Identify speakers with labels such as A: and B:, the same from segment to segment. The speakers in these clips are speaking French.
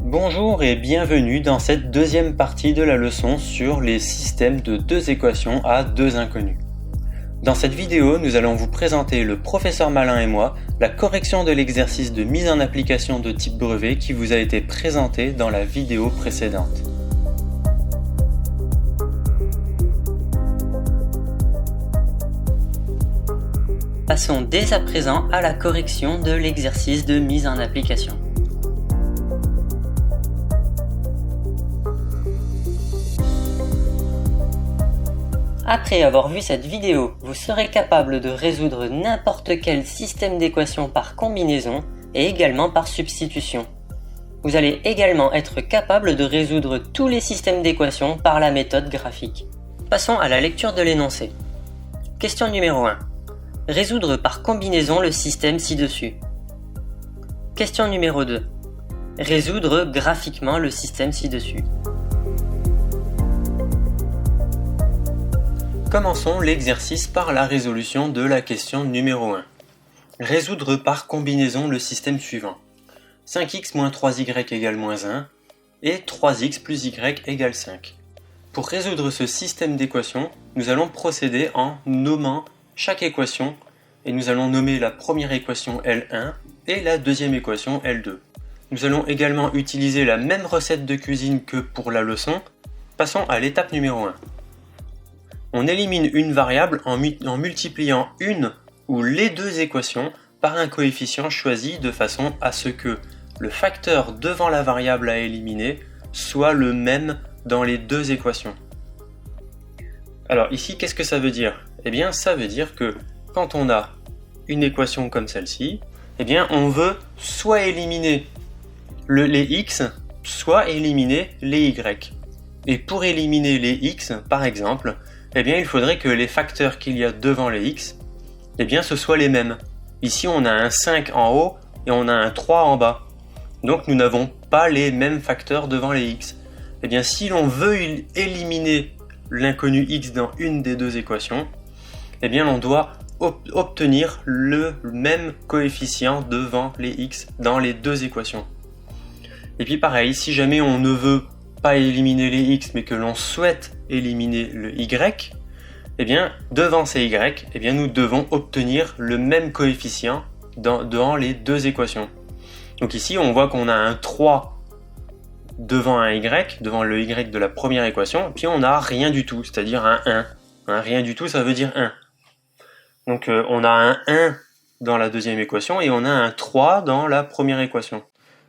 A: Bonjour et bienvenue dans cette deuxième partie de la leçon sur les systèmes de deux équations à deux inconnus. Dans cette vidéo, nous allons vous présenter, le professeur Malin et moi, la correction de l'exercice de mise en application de type brevet qui vous a été présenté dans la vidéo précédente. Passons dès à présent à la correction de l'exercice de mise en application. Après avoir vu cette vidéo, vous serez capable de résoudre n'importe quel système d'équations par combinaison et également par substitution. Vous allez également être capable de résoudre tous les systèmes d'équations par la méthode graphique. Passons à la lecture de l'énoncé. Question numéro 1. Résoudre par combinaison le système ci-dessus. Question numéro 2. Résoudre graphiquement le système ci-dessus. Commençons l'exercice par la résolution de la question numéro 1. Résoudre par combinaison le système suivant. 5x moins 3y égale moins 1 et 3x plus y égale 5. Pour résoudre ce système d'équations, nous allons procéder en nommant chaque équation et nous allons nommer la première équation L1 et la deuxième équation L2. Nous allons également utiliser la même recette de cuisine que pour la leçon. Passons à l'étape numéro 1. On élimine une variable en multipliant une ou les deux équations par un coefficient choisi de façon à ce que le facteur devant la variable à éliminer soit le même dans les deux équations. Alors ici, qu'est-ce que ça veut dire? Eh bien, ça veut dire que quand on a une équation comme celle-ci, eh bien, on veut soit éliminer les x, soit éliminer les y. Et pour éliminer les x, par exemple, eh bien, il faudrait que les facteurs qu'il y a devant les x, eh bien, ce soient les mêmes. Ici, on a un 5 en haut et on a un 3 en bas. Donc, nous n'avons pas les mêmes facteurs devant les x. Eh bien, si l'on veut éliminer l'inconnu x dans une des deux équations, eh bien, on doit obtenir le même coefficient devant les x dans les deux équations. Et puis, pareil, si jamais on ne veut pas éliminer les x mais que l'on souhaite éliminer le y, eh bien devant ces y, eh bien nous devons obtenir le même coefficient dans les deux équations. Donc ici on voit qu'on a un 3 devant un y, devant le y de la première équation, puis on n'a rien du tout, c'est-à-dire un 1. Rien du tout, ça veut dire 1. Donc on a un 1 dans la deuxième équation et on a un 3 dans la première équation.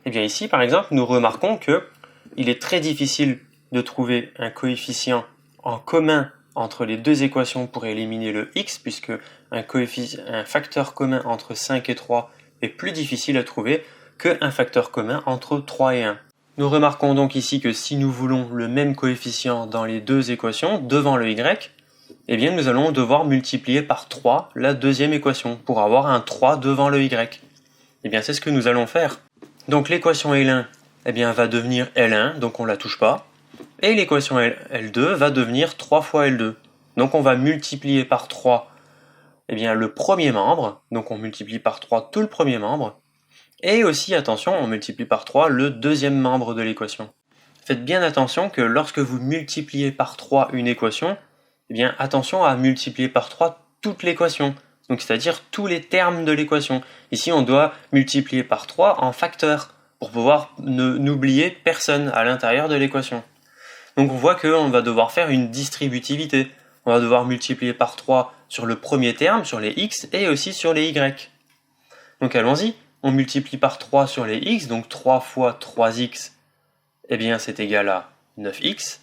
A: Et bien ici par exemple nous remarquons que il est très difficile de trouver un coefficient en commun entre les deux équations pour éliminer le x, puisque un facteur commun entre 5 et 3 est plus difficile à trouver qu'un facteur commun entre 3 et 1. Nous remarquons donc ici que si nous voulons le même coefficient dans les deux équations, devant le y, eh bien nous allons devoir multiplier par 3 la deuxième équation pour avoir un 3 devant le y. Eh bien c'est ce que nous allons faire. Donc l'équation L1 eh bien, va devenir L1, donc on ne la touche pas. Et l'équation L2 va devenir 3 fois L2. Donc on va multiplier par 3 eh bien, le premier membre, donc on multiplie par 3 tout le premier membre. Et aussi, attention, on multiplie par 3 le deuxième membre de l'équation. Faites bien attention que lorsque vous multipliez par 3 une équation, eh bien, attention à multiplier par 3 toute l'équation. Donc c'est-à-dire tous les termes de l'équation. Ici, on doit multiplier par 3 en facteurs, pour pouvoir n'oublier personne à l'intérieur de l'équation. Donc on voit qu'on va devoir faire une distributivité. On va devoir multiplier par 3 sur le premier terme, sur les x, et aussi sur les y. Donc allons-y, on multiplie par 3 sur les x, donc 3 fois 3x, eh bien c'est égal à 9x.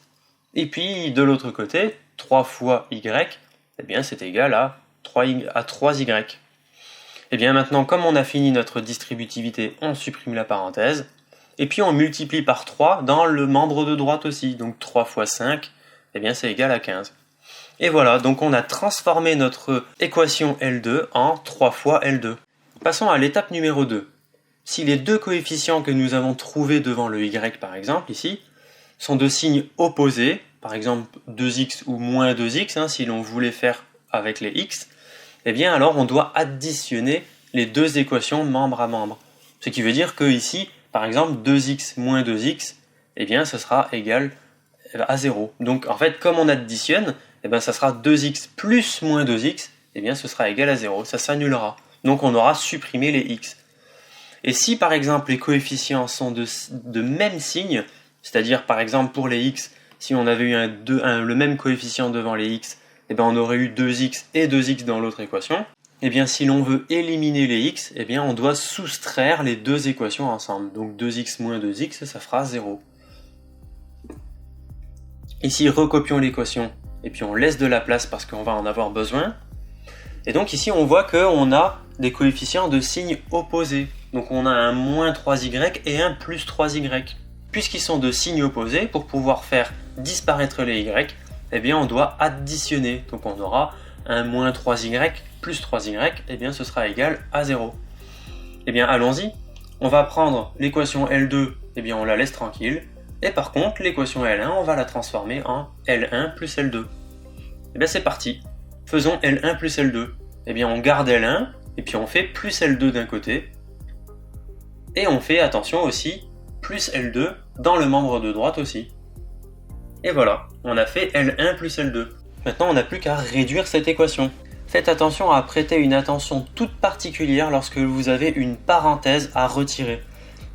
A: Et puis de l'autre côté, 3 fois y, eh bien c'est égal à 3y. Et bien maintenant, comme on a fini notre distributivité, on supprime la parenthèse, et puis on multiplie par 3 dans le membre de droite aussi, donc 3 fois 5, eh bien c'est égal à 15. Et voilà, donc on a transformé notre équation L2 en 3 fois L2. Passons à l'étape numéro 2. Si les deux coefficients que nous avons trouvés devant le y par exemple, ici, sont de signes opposés, par exemple 2x ou moins 2x, si l'on voulait faire avec les x, eh bien alors on doit additionner les deux équations membre à membre. Ce qui veut dire que ici, par exemple 2x moins 2x, eh bien ce sera égal à 0. Donc en fait, comme on additionne, eh bien ça sera 2x plus moins 2x, eh bien ce sera égal à 0, ça s'annulera. Donc on aura supprimé les x. Et si par exemple les coefficients sont de même signe, c'est-à-dire par exemple pour les x, si on avait eu le même coefficient devant les x, eh bien on aurait eu 2x et 2x dans l'autre équation. Eh bien si l'on veut éliminer les x, eh bien on doit soustraire les deux équations ensemble. Donc 2x moins 2x, ça fera 0. Ici, recopions l'équation, et puis on laisse de la place parce qu'on va en avoir besoin. Et donc ici, on voit qu'on a des coefficients de signes opposés. Donc on a un moins 3y et un plus 3y. Puisqu'ils sont de signes opposés, pour pouvoir faire disparaître les y, eh bien on doit additionner. Donc on aura un moins 3y plus 3y, eh bien ce sera égal à 0. Eh bien allons-y, on va prendre l'équation L2, eh bien on la laisse tranquille. Et par contre, l'équation L1, on va la transformer en L1 plus L2. Et bien c'est parti. Faisons L1 plus L2. Et bien on garde L1, et puis on fait plus L2 d'un côté. Et on fait, attention aussi, plus L2 dans le membre de droite aussi. Et voilà, on a fait L1 plus L2. Maintenant, on n'a plus qu'à réduire cette équation. Faites attention à prêter une attention toute particulière lorsque vous avez une parenthèse à retirer.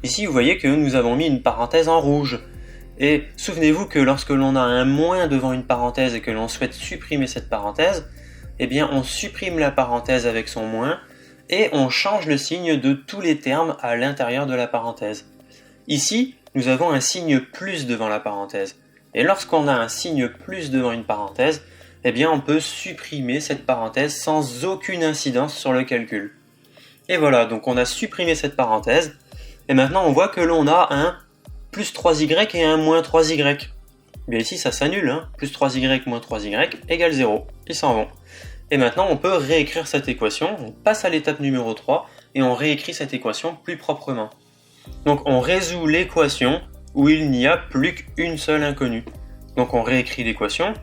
A: Ici, vous voyez que nous avons mis une parenthèse en rouge. Et souvenez-vous que lorsque l'on a un moins devant une parenthèse et que l'on souhaite supprimer cette parenthèse, eh bien on supprime la parenthèse avec son moins et on change le signe de tous les termes à l'intérieur de la parenthèse. Ici, nous avons un signe plus devant la parenthèse. Et lorsqu'on a un signe plus devant une parenthèse, eh bien on peut supprimer cette parenthèse sans aucune incidence sur le calcul. Et voilà, donc on a supprimé cette parenthèse. Et maintenant on voit que l'on a un plus 3y et un moins 3y. Bien ici ça s'annule, hein. Plus 3y moins 3y égale 0. Ils s'en vont. Et maintenant on peut réécrire cette équation, on passe à l'étape numéro 3 et on réécrit cette équation plus proprement. Donc on résout l'équation où il n'y a plus qu'une seule inconnue. Donc on réécrit l'équation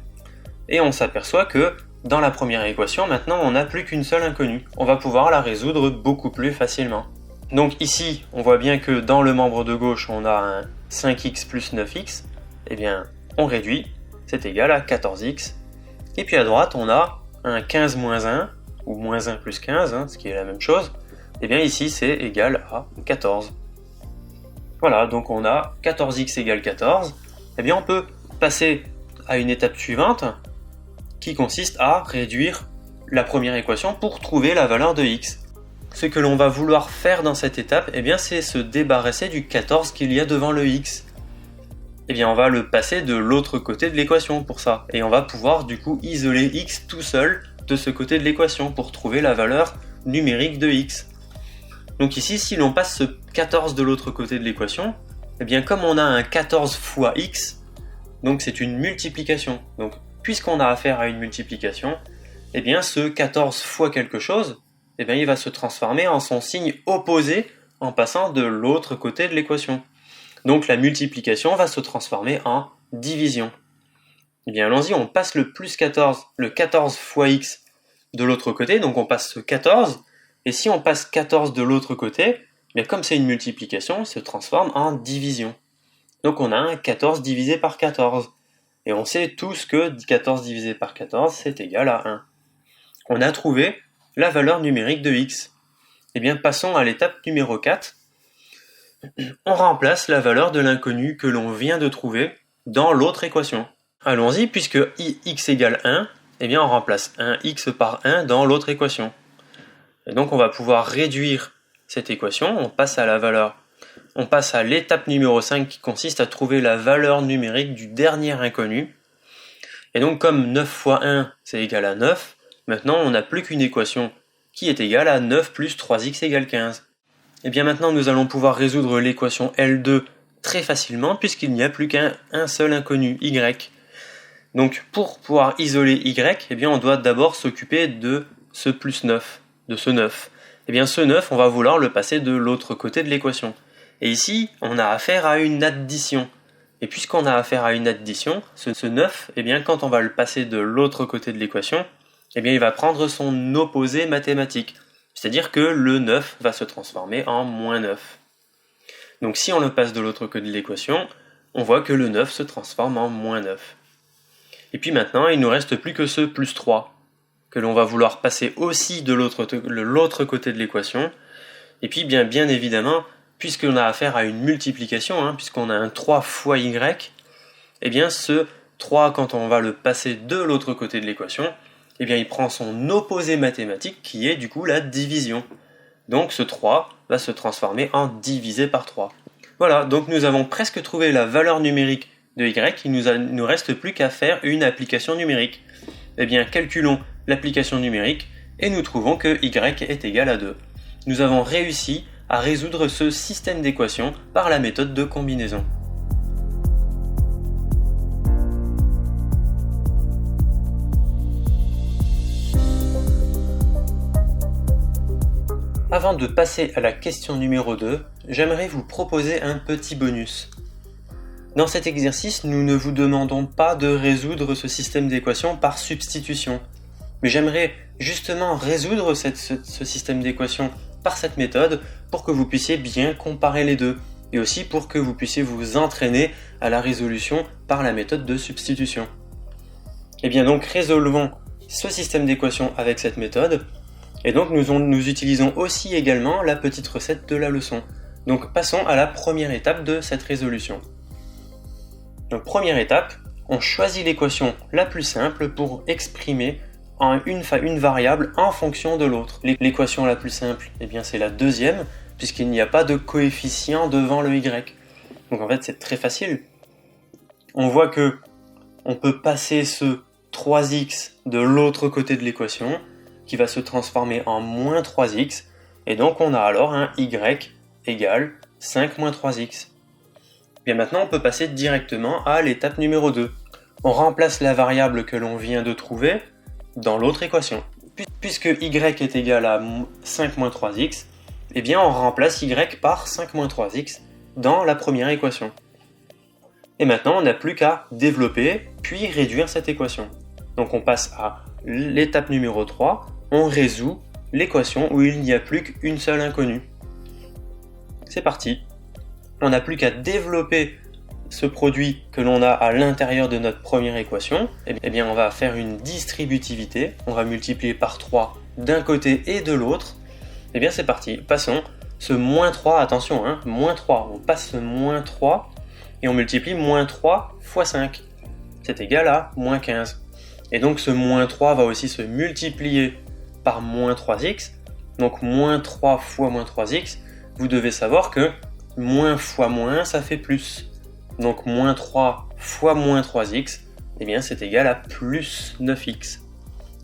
A: et on s'aperçoit que dans la première équation, maintenant on n'a plus qu'une seule inconnue. On va pouvoir la résoudre beaucoup plus facilement. Donc ici, on voit bien que dans le membre de gauche, on a un 5x plus 9x. Eh bien, on réduit, c'est égal à 14x. Et puis à droite, on a un 15 moins 1, ou moins 1 plus 15, hein, ce qui est la même chose. Eh bien ici, c'est égal à 14. Voilà, donc on a 14x égale 14. Eh bien, on peut passer à une étape suivante, qui consiste à réduire la première équation pour trouver la valeur de x. Ce que l'on va vouloir faire dans cette étape, eh bien, c'est se débarrasser du 14 qu'il y a devant le x. Eh bien, on va le passer de l'autre côté de l'équation pour ça. Et on va pouvoir du coup isoler x tout seul de ce côté de l'équation pour trouver la valeur numérique de x. Donc ici, si l'on passe ce 14 de l'autre côté de l'équation, eh bien comme on a un 14 fois x, donc c'est une multiplication. Donc puisqu'on a affaire à une multiplication, eh bien ce 14 fois quelque chose, eh bien il va se transformer en son signe opposé en passant de l'autre côté de l'équation. Donc la multiplication va se transformer en division. Eh bien allons-y, on passe le plus 14, le 14 fois x de l'autre côté, donc on passe ce 14, et si on passe 14 de l'autre côté, bien comme c'est une multiplication, il se transforme en division. Donc on a un 14 divisé par 14. Et on sait tous que 14 divisé par 14, c'est égal à 1. On a trouvé la valeur numérique de x. Eh bien passons à l'étape numéro 4. On remplace la valeur de l'inconnu que l'on vient de trouver dans l'autre équation. Allons-y, puisque x égale 1, eh bien on remplace 1x par 1 dans l'autre équation. Et donc on va pouvoir réduire cette équation, on passe à l'étape numéro 5 qui consiste à trouver la valeur numérique du dernier inconnu. Et donc comme 9 fois 1 c'est égal à 9, maintenant on n'a plus qu'une équation qui est égale à 9 plus 3x égale 15. Et bien maintenant nous allons pouvoir résoudre l'équation L2 très facilement puisqu'il n'y a plus qu'un seul inconnu, y. Donc pour pouvoir isoler y, eh bien on doit d'abord s'occuper de ce plus 9, de ce 9. Et bien ce 9, on va vouloir le passer de l'autre côté de l'équation. Et ici, on a affaire à une addition. Et puisqu'on a affaire à une addition, ce 9, eh bien quand on va le passer de l'autre côté de l'équation, eh bien il va prendre son opposé mathématique. C'est-à-dire que le 9 va se transformer en moins 9. Donc si on le passe de l'autre côté de l'équation, on voit que le 9 se transforme en moins 9. Et puis maintenant, il ne nous reste plus que ce plus 3, que l'on va vouloir passer aussi de l'autre côté de l'équation. Et puis bien évidemment, puisqu'on a affaire à une multiplication, puisqu'on a un 3 fois y, eh bien ce 3, quand on va le passer de l'autre côté de l'équation, eh bien il prend son opposé mathématique qui est du coup la division. Donc ce 3 va se transformer en divisé par 3. Voilà, donc nous avons presque trouvé la valeur numérique de y, il nous reste plus qu'à faire une application numérique. Eh bien calculons l'application numérique et nous trouvons que y est égal à 2. Nous avons réussi à résoudre ce système d'équations par la méthode de combinaison. Avant de passer à la question numéro 2, j'aimerais vous proposer un petit bonus. Dans cet exercice, nous ne vous demandons pas de résoudre ce système d'équations par substitution, mais j'aimerais justement résoudre ce système d'équations par cette méthode pour que vous puissiez bien comparer les deux, et aussi pour que vous puissiez vous entraîner à la résolution par la méthode de substitution. Et bien donc résolvons ce système d'équations avec cette méthode. Et donc nous utilisons aussi également la petite recette de la leçon. Donc passons à la première étape de cette résolution. Donc première étape, on choisit l'équation la plus simple pour exprimer une variable en fonction de l'autre. L'équation la plus simple, eh bien c'est la deuxième, puisqu'il n'y a pas de coefficient devant le y. Donc en fait c'est très facile. On voit que on peut passer ce 3x de l'autre côté de l'équation, qui va se transformer en moins 3x, et donc on a alors un y égale 5 moins 3x. Bien maintenant on peut passer directement à l'étape numéro 2. On remplace la variable que l'on vient de trouver dans l'autre équation. Puisque y est égal à 5 moins 3x, eh bien on remplace y par 5 moins 3x dans la première équation. Et maintenant on n'a plus qu'à développer puis réduire cette équation. Donc on passe à l'étape numéro 3, on résout l'équation où il n'y a plus qu'une seule inconnue. C'est parti. On n'a plus qu'à développer ce produit que l'on a à l'intérieur de notre première équation. Eh bien on va faire une distributivité, on va multiplier par 3 d'un côté et de l'autre. Eh bien c'est parti, passons ce moins 3, attention, moins 3, on passe ce moins 3 et on multiplie moins 3 fois 5. C'est égal à moins 15. Et donc ce moins 3 va aussi se multiplier par moins 3x, donc moins 3 fois moins 3x, vous devez savoir que moins fois moins, ça fait plus. Donc moins 3 fois moins 3x, eh bien c'est égal à plus 9x.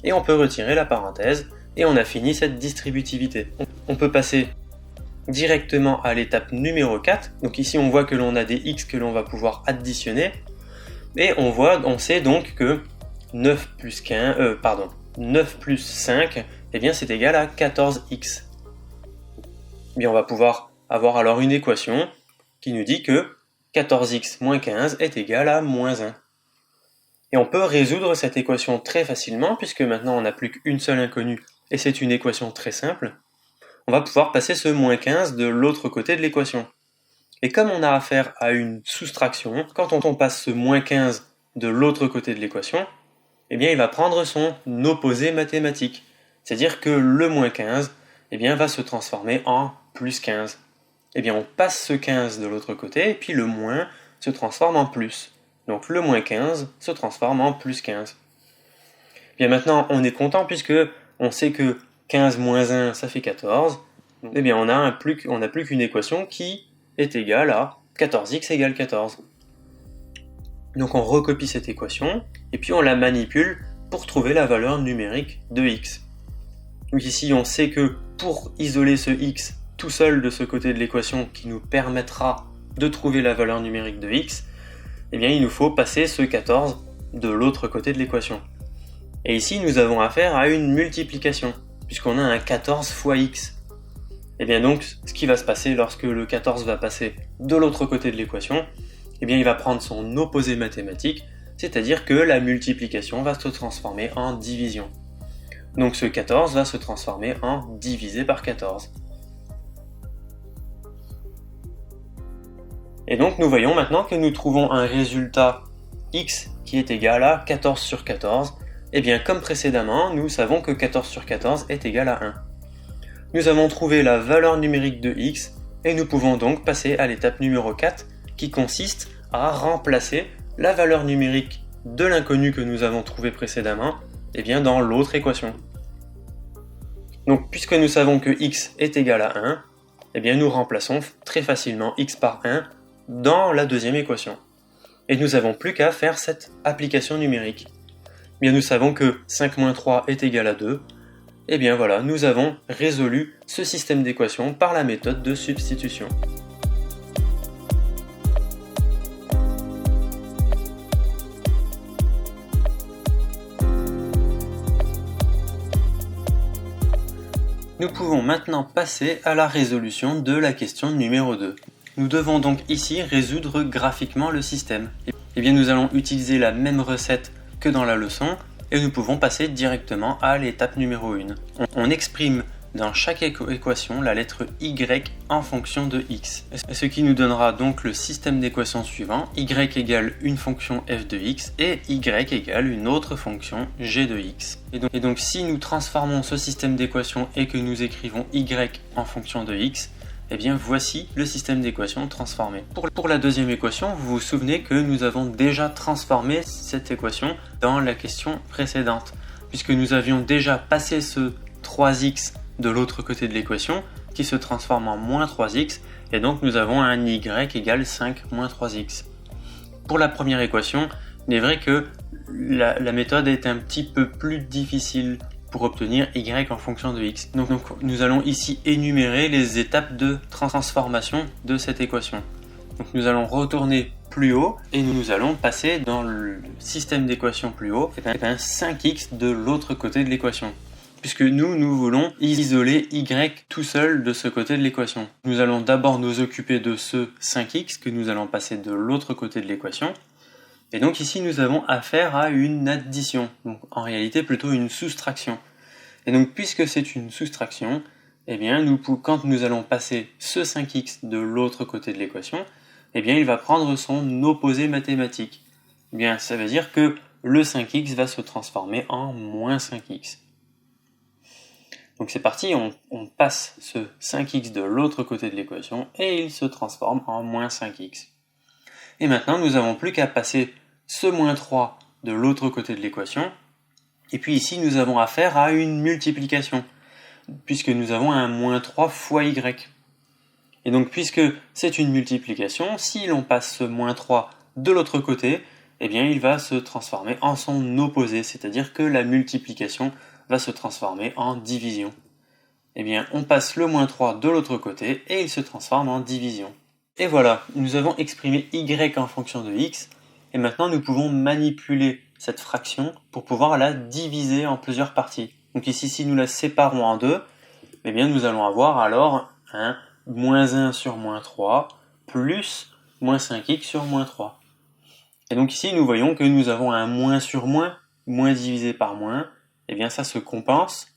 A: Et on peut retirer la parenthèse, et on a fini cette distributivité. On peut passer directement à l'étape numéro 4, donc ici on voit que l'on a des x que l'on va pouvoir additionner, et on sait donc que 9 plus 5, eh bien c'est égal à 14x. Bien, on va pouvoir avoir alors une équation qui nous dit que 14x moins 15 est égal à moins 1. Et on peut résoudre cette équation très facilement, puisque maintenant on n'a plus qu'une seule inconnue, et c'est une équation très simple. On va pouvoir passer ce moins 15 de l'autre côté de l'équation. Et comme on a affaire à une soustraction, quand on passe ce moins 15 de l'autre côté de l'équation, eh bien il va prendre son opposé mathématique. C'est-à-dire que le moins 15 eh bien, va se transformer en plus 15. Eh bien on passe ce 15 de l'autre côté, et puis le moins se transforme en plus. Donc le moins 15 se transforme en plus 15. Bien maintenant on est content puisque on sait que 15 moins 1 ça fait 14. Eh bien on n'a plus qu'une équation qui est égale à 14x égale 14. Donc on recopie cette équation et puis on la manipule pour trouver la valeur numérique de x. Donc ici on sait que pour isoler ce x tout seul de ce côté de l'équation qui nous permettra de trouver la valeur numérique de x, eh bien il nous faut passer ce 14 de l'autre côté de l'équation. Et ici nous avons affaire à une multiplication, puisqu'on a un 14 fois x. Et bien donc ce qui va se passer lorsque le 14 va passer de l'autre côté de l'équation, eh bien il va prendre son opposé mathématique, c'est-à-dire que la multiplication va se transformer en division. Donc ce 14 va se transformer en divisé par 14. Et donc nous voyons maintenant que nous trouvons un résultat x qui est égal à 14 sur 14. Et bien comme précédemment, nous savons que 14 sur 14 est égal à 1. Nous avons trouvé la valeur numérique de x et nous pouvons donc passer à l'étape numéro 4 qui consiste à remplacer la valeur numérique de l'inconnu que nous avons trouvé précédemment dans l'autre équation. Donc puisque nous savons que x est égal à 1, nous remplaçons très facilement x par 1 dans la deuxième équation. Et nous n'avons plus qu'à faire cette application numérique. Nous savons que 5 moins 3 est égal à 2. Voilà, nous avons résolu ce système d'équations par la méthode de substitution. Nous pouvons maintenant passer à la résolution de la question numéro 2. Nous devons donc ici résoudre graphiquement le système. Nous allons utiliser la même recette que dans la leçon et nous pouvons passer directement à l'étape numéro 1. On exprime dans chaque équation la lettre y en fonction de x, ce qui nous donnera donc le système d'équations suivant: y égale une fonction f de x et y égale une autre fonction g de x. Et donc si nous transformons ce système d'équations et que nous écrivons y en fonction de x, voici le système d'équations transformé. Pour la deuxième équation, vous vous souvenez que nous avons déjà transformé cette équation dans la question précédente, puisque nous avions déjà passé ce 3x de l'autre côté de l'équation qui se transforme en moins 3x, et donc nous avons un y égale 5 moins 3x. Pour la première équation, il est vrai que la méthode est un petit peu plus difficile pour obtenir y en fonction de x. Donc nous allons ici énumérer les étapes de transformation de cette équation. Donc nous allons retourner plus haut et nous allons passer dans le système d'équations plus haut 5x de l'autre côté de l'équation. Puisque nous voulons isoler y tout seul de ce côté de l'équation. Nous allons d'abord nous occuper de ce 5x que nous allons passer de l'autre côté de l'équation. Et donc ici nous avons affaire à une addition, donc en réalité plutôt une soustraction. Et donc puisque c'est une soustraction, quand nous allons passer ce 5x de l'autre côté de l'équation, il va prendre son opposé mathématique. Ça veut dire que le 5x va se transformer en moins 5x. Donc c'est parti, on passe ce 5x de l'autre côté de l'équation et il se transforme en moins 5x. Et maintenant nous n'avons plus qu'à passer ce moins 3 de l'autre côté de l'équation, et puis ici nous avons affaire à une multiplication, puisque nous avons un moins 3 fois y. Et donc puisque c'est une multiplication, si l'on passe ce moins 3 de l'autre côté, il va se transformer en son opposé, c'est-à-dire que la multiplication va se transformer en division. On passe le moins 3 de l'autre côté et il se transforme en division. Et voilà, nous avons exprimé y en fonction de x, et maintenant nous pouvons manipuler cette fraction pour pouvoir la diviser en plusieurs parties. Donc ici, si nous la séparons en deux, nous allons avoir alors un moins 1 sur moins 3 plus moins 5x sur moins 3. Et donc ici, nous voyons que nous avons un moins sur moins divisé par moins, ça se compense.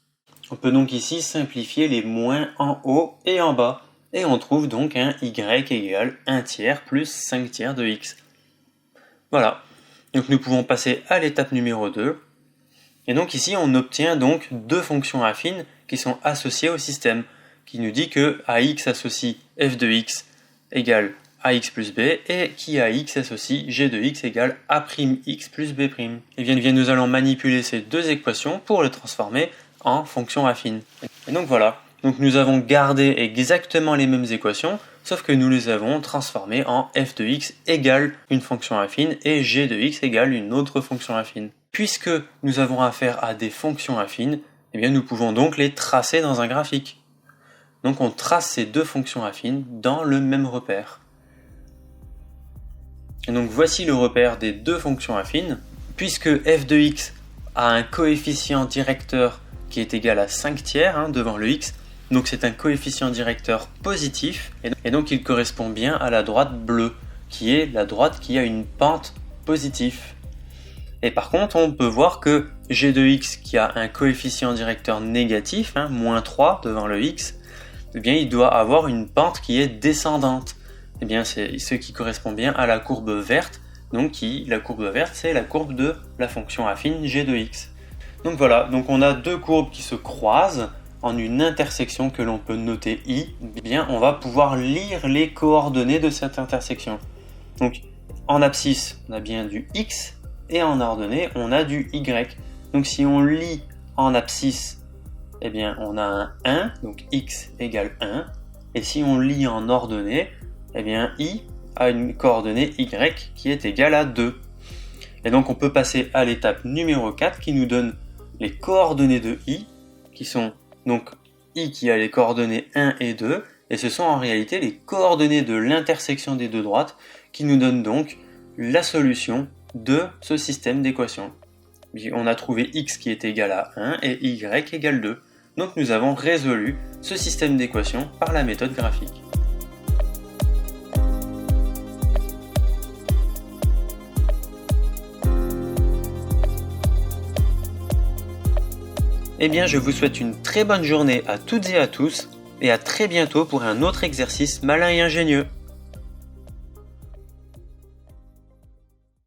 A: On peut donc ici simplifier les moins en haut et en bas, et on trouve donc un y égale 1 tiers plus 5 tiers de x. Voilà, donc nous pouvons passer à l'étape numéro 2, et donc ici on obtient donc deux fonctions affines qui sont associées au système, qui nous dit que ax associe f de x égale ax plus b, et qui ax associe g de x égale a'x plus b'. Et nous allons manipuler ces deux équations pour les transformer en fonctions affines. Et donc voilà, donc nous avons gardé exactement les mêmes équations, sauf que nous les avons transformées en f de x égale une fonction affine et g de x égale une autre fonction affine. Puisque nous avons affaire à des fonctions affines, nous pouvons donc les tracer dans un graphique. Donc on trace ces deux fonctions affines dans le même repère. Et donc voici le repère des deux fonctions affines. Puisque f de x a un coefficient directeur qui est égal à 5 tiers devant le x, donc c'est un coefficient directeur positif, et donc il correspond bien à la droite bleue, qui est la droite qui a une pente positive. Et par contre, on peut voir que g de x, qui a un coefficient directeur négatif, moins 3 devant le x, il doit avoir une pente qui est descendante. eh bien c'est ce qui correspond bien à la courbe verte. Donc la courbe verte, c'est la courbe de la fonction affine g de x. Donc voilà, donc on a deux courbes qui se croisent en une intersection que l'on peut noter i. Eh bien, on va pouvoir lire les coordonnées de cette intersection. Donc en abscisse, on a bien du x, et en ordonnée, on a du y. Donc si on lit en abscisse, eh bien on a un 1, donc x égale 1. Et si on lit en ordonnée, eh bien i a une coordonnée y qui est égale à 2. Et donc on peut passer à l'étape numéro 4 qui nous donne les coordonnées de i, qui sont donc i qui a les coordonnées 1 et 2, et ce sont en réalité les coordonnées de l'intersection des deux droites qui nous donnent donc la solution de ce système d'équations. On a trouvé x qui est égal à 1 et y égale 2. Donc nous avons résolu ce système d'équations par la méthode graphique. Eh bien, je vous souhaite une très bonne journée à toutes et à tous, et à très bientôt pour un autre exercice malin et ingénieux.